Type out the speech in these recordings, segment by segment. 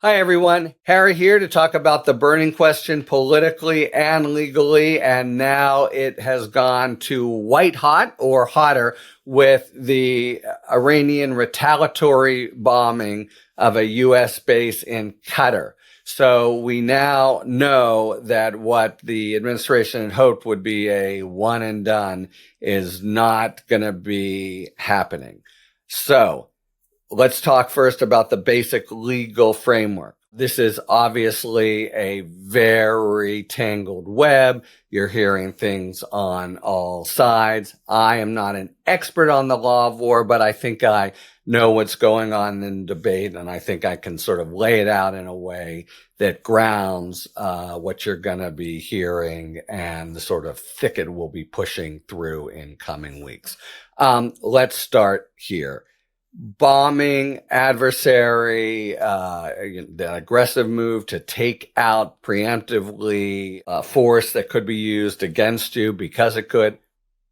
Hi, everyone. Harry here to talk about the burning question politically and legally. And now it has gone to white hot or hotter with the Iranian retaliatory bombing of a U.S. base in Qatar. So we now know that what the administration had hoped would be a one and done is not going to be happening. So let's talk first about the basic legal framework. This is obviously a very tangled web. You're hearing things on all sides. I am not an expert on the law of war, but I think I know what's going on in debate, and I think I can sort of lay it out in a way that grounds what you're going to be hearing and the sort of thicket we'll be pushing through in coming weeks. Let's start here. Bombing, adversary, the aggressive move to take out preemptively force that could be used against you because it could,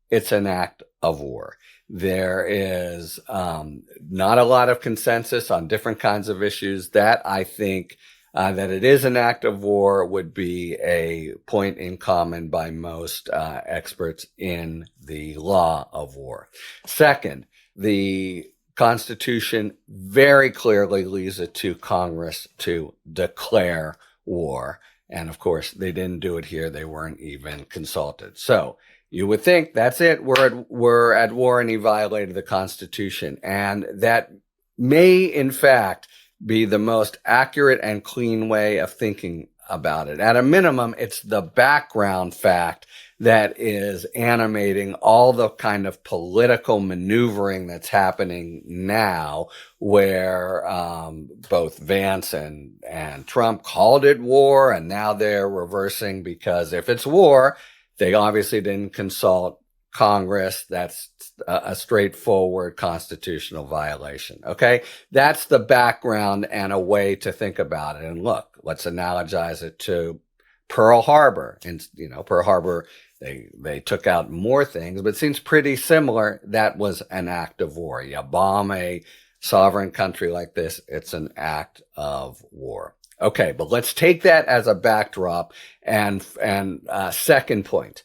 it's an act of war. There is not a lot of consensus on different kinds of issues. That I think that it is an act of war would be a point in common by most experts in the law of war. Second, the Constitution very clearly leaves it to Congress to declare war. And of course, they didn't do it here. They weren't even consulted. So you would think that's it. We're at war and he violated the Constitution. And that may, in fact, be the most accurate and clean way of thinking about it. At a minimum, it's the background fact that is animating all the kind of political maneuvering that's happening now, where both Vance and Trump called it war, and now they're reversing because if it's war, they obviously didn't consult Congress. That's a straightforward constitutional violation. Okay, that's the background and a way to think about it. And look, let's analogize it to Pearl Harbor. And Pearl Harbor, they took out more things, but it seems pretty similar. That was an act of war. You bomb a sovereign country like this, it's an act of war. Okay, but let's take that as a backdrop. And second point,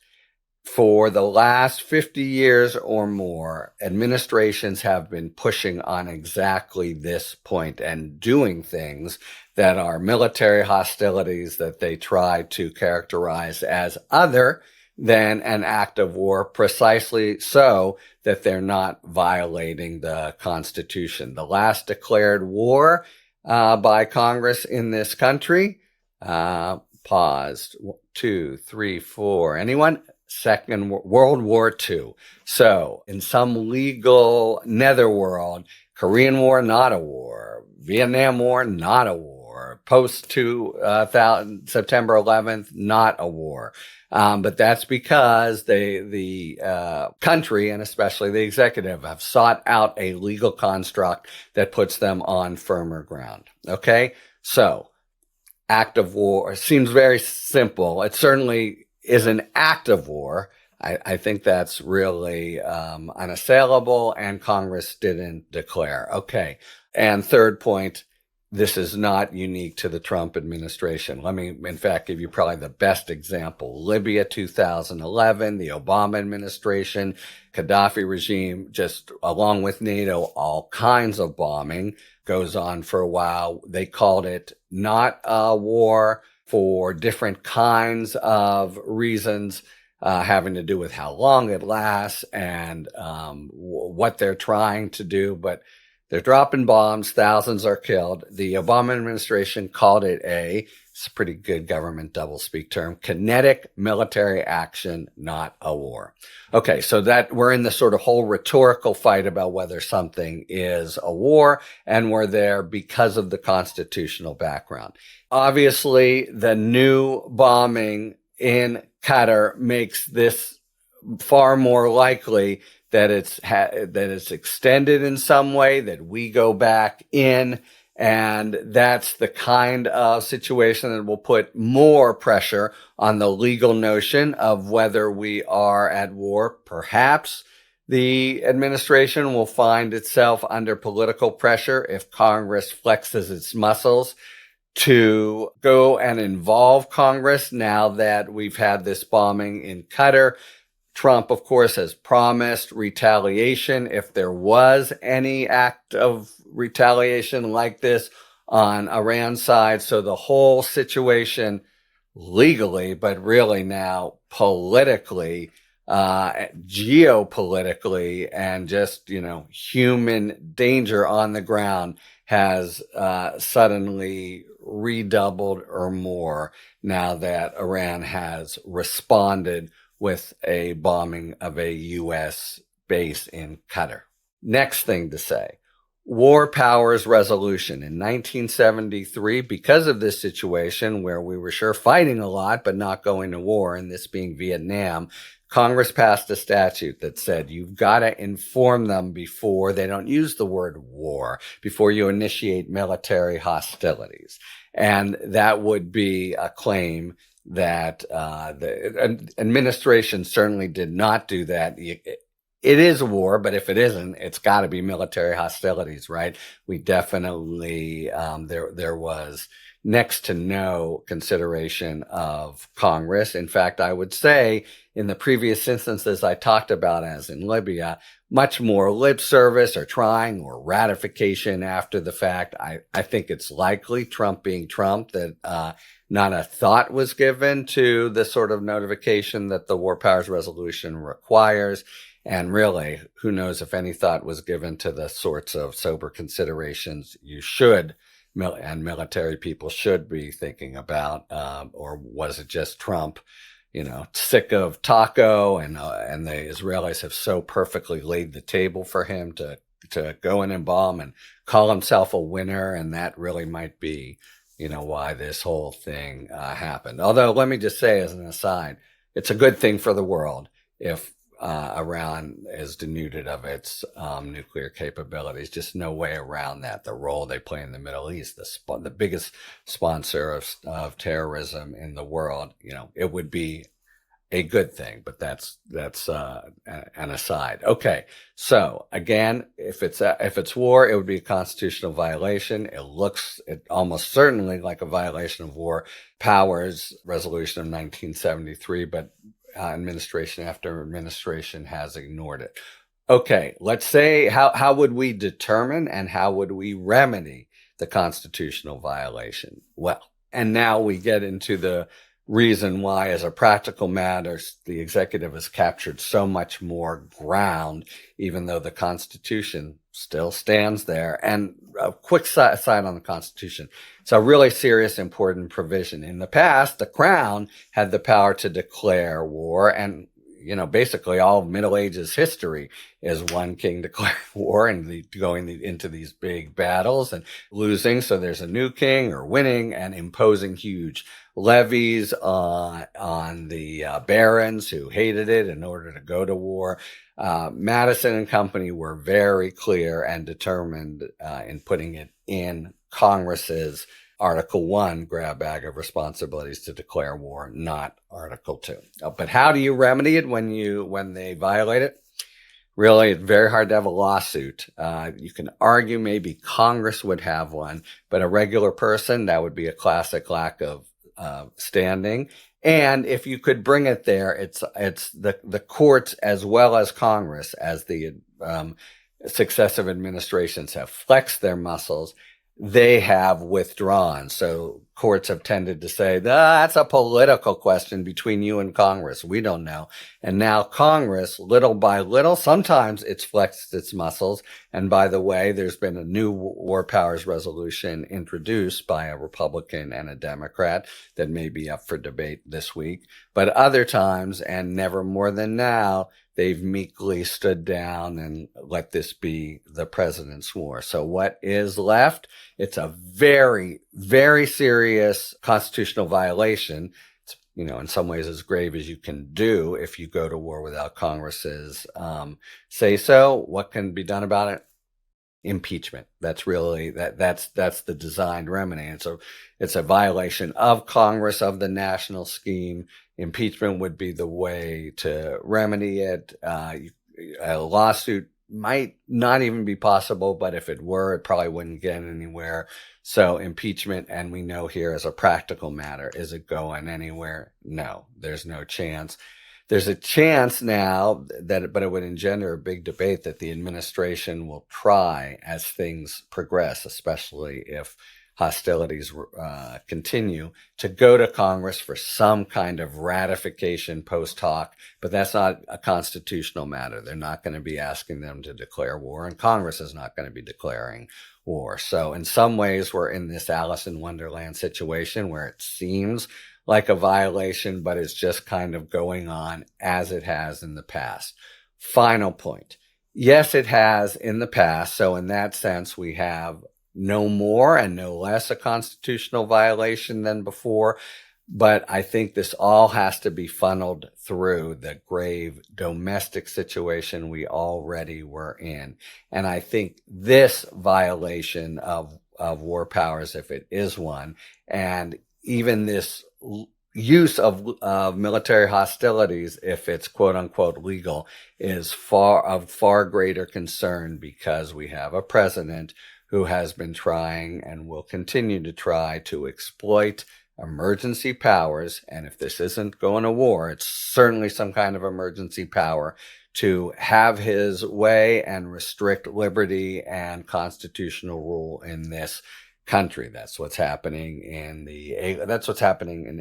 for the last 50 years or more, administrations have been pushing on exactly this point and doing things that are military hostilities that they try to characterize as other than an act of war, precisely so that they're not violating the Constitution. The last declared war by Congress in this country, paused, 2, 3, 4, anyone? Second World War II. So in some legal netherworld, Korean War, not a war. Vietnam War, not a war. Post September 11th, not a war. But that's because the country, and especially the executive, have sought out a legal construct that puts them on firmer ground. Okay? So, act of war seems very simple. It certainly is an act of war. I think that's really unassailable, and Congress didn't declare. Okay. And third point, this is not unique to the Trump administration. Let me, in fact, give you probably the best example. Libya 2011, the Obama administration, Gaddafi regime, just along with NATO, all kinds of bombing goes on for a while. They called it not a war for different kinds of reasons, having to do with how long it lasts and what they're trying to do. But they're dropping bombs. Thousands are killed. The Obama administration called it it's a pretty good government doublespeak term, kinetic military action, not a war. Okay, so that we're in the sort of whole rhetorical fight about whether something is a war, and we're there because of the constitutional background. Obviously, the new bombing in Qatar makes this far more likely that it's extended in some way, that we go back in, and that's the kind of situation that will put more pressure on the legal notion of whether we are at war. Perhaps the administration will find itself under political pressure if Congress flexes its muscles to go and involve Congress now that we've had this bombing in Qatar. Trump, of course, has promised retaliation if there was any act of retaliation like this on Iran's side. So the whole situation legally, but really now politically, geopolitically, and just, human danger on the ground has suddenly redoubled or more now that Iran has responded with a bombing of a U.S. base in Qatar. Next thing to say, War Powers Resolution in 1973, because of this situation where we were sure fighting a lot but not going to war, and this being Vietnam, Congress passed a statute that said you've got to inform them before they don't use the word war, before you initiate military hostilities. And that would be a claim that the administration certainly did not do that. It is a war, but if it isn't, it's got to be military hostilities, right? We definitely, there was next to no consideration of Congress. In fact, I would say in the previous instances I talked about, as in Libya, much more lip service or trying or ratification after the fact. I think it's likely, Trump being Trump, that not a thought was given to the sort of notification that the War Powers Resolution requires. And really, who knows if any thought was given to the sorts of sober considerations you should and military people should be thinking about, or was it just Trump, sick of Taco, and the Israelis have so perfectly laid the table for him to go in and bomb and call himself a winner, and that really might be, why this whole thing happened. Although, let me just say as an aside, it's a good thing for the world if Iran is denuded of its nuclear capabilities. Just no way around that. The role they play in the Middle East, the biggest sponsor of terrorism in the world, it would be a good thing, but that's an aside. Okay, so again, if it's war, it would be a constitutional violation. It almost certainly like a violation of War Powers Resolution of 1973, but administration after administration has ignored it. Okay, let's say how would we determine and how would we remedy the constitutional violation? Well, and now we get into the reason why, as a practical matter, the executive has captured so much more ground, even though the Constitution still stands there. And a quick side on the Constitution. It's a really serious, important provision. In the past, the Crown had the power to declare war, and basically all of Middle Ages history is one king declaring war and going into these big battles and losing. So there's a new king, or winning and imposing huge levies on the barons who hated it in order to go to war. Madison and company were very clear and determined in putting it in Congress's Article 1 grab bag of responsibilities to declare war, not Article 2. But how do you remedy it when they violate it? Really, it's very hard to have a lawsuit. You can argue maybe Congress would have one, but a regular person, that would be a classic lack of standing. And if you could bring it there, it's the courts as well as Congress, as the successive administrations have flexed their muscles, they have withdrawn. So courts have tended to say, that's a political question between you and Congress. We don't know. And now Congress, little by little, sometimes it's flexed its muscles. And by the way, there's been a new War Powers Resolution introduced by a Republican and a Democrat that may be up for debate this week. But other times, and never more than now, they've meekly stood down and let this be the president's war. So what is left? It's a very, very serious constitutional violation. It's, in some ways as grave as you can do if you go to war without Congress's say so. What can be done about it? Impeachment. That's really that's the designed remedy. And so it's a violation of Congress, of the national scheme. Impeachment would be the way to remedy it. A lawsuit might not even be possible, but if it were, it probably wouldn't get anywhere. So impeachment, and we know here as a practical matter, is it going anywhere? No, there's no chance. There's a chance now but it would engender a big debate that the administration will try as things progress, especially if hostilities continue, to go to Congress for some kind of ratification post hoc, but that's not a constitutional matter. They're not going to be asking them to declare war, and Congress is not going to be declaring war. So in some ways, we're in this Alice in Wonderland situation where it seems like a violation, but it's just kind of going on as it has in the past. Final point. Yes, it has in the past. So in that sense, we have no more and no less a constitutional violation than before. But I think this all has to be funneled through the grave domestic situation we already were in. And I think this violation of war powers, if it is one, and even this use of military hostilities, if it's quote unquote legal, is of far greater concern because we have a president who has been trying and will continue to try to exploit emergency powers. And if this isn't going to war, it's certainly some kind of emergency power to have his way and restrict liberty and constitutional rule in this country. That's what's happening in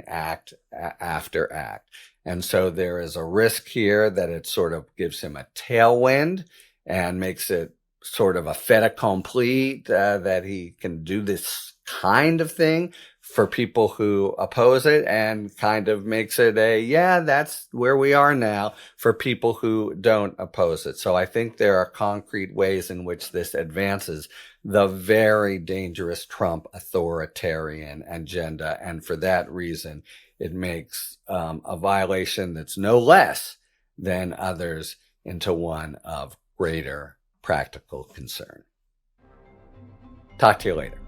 act after act. And so there is a risk here that it sort of gives him a tailwind and makes it sort of a fait accompli that he can do this kind of thing for people who oppose it, and kind of makes it that's where we are now for people who don't oppose it. So I think there are concrete ways in which this advances the very dangerous Trump authoritarian agenda. And for that reason, it makes a violation that's no less than others into one of greater practical concern. Talk to you later.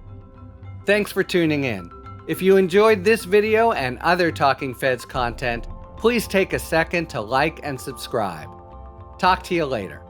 Thanks for tuning in. If you enjoyed this video and other Talking Feds content, please take a second to like and subscribe. Talk to you later.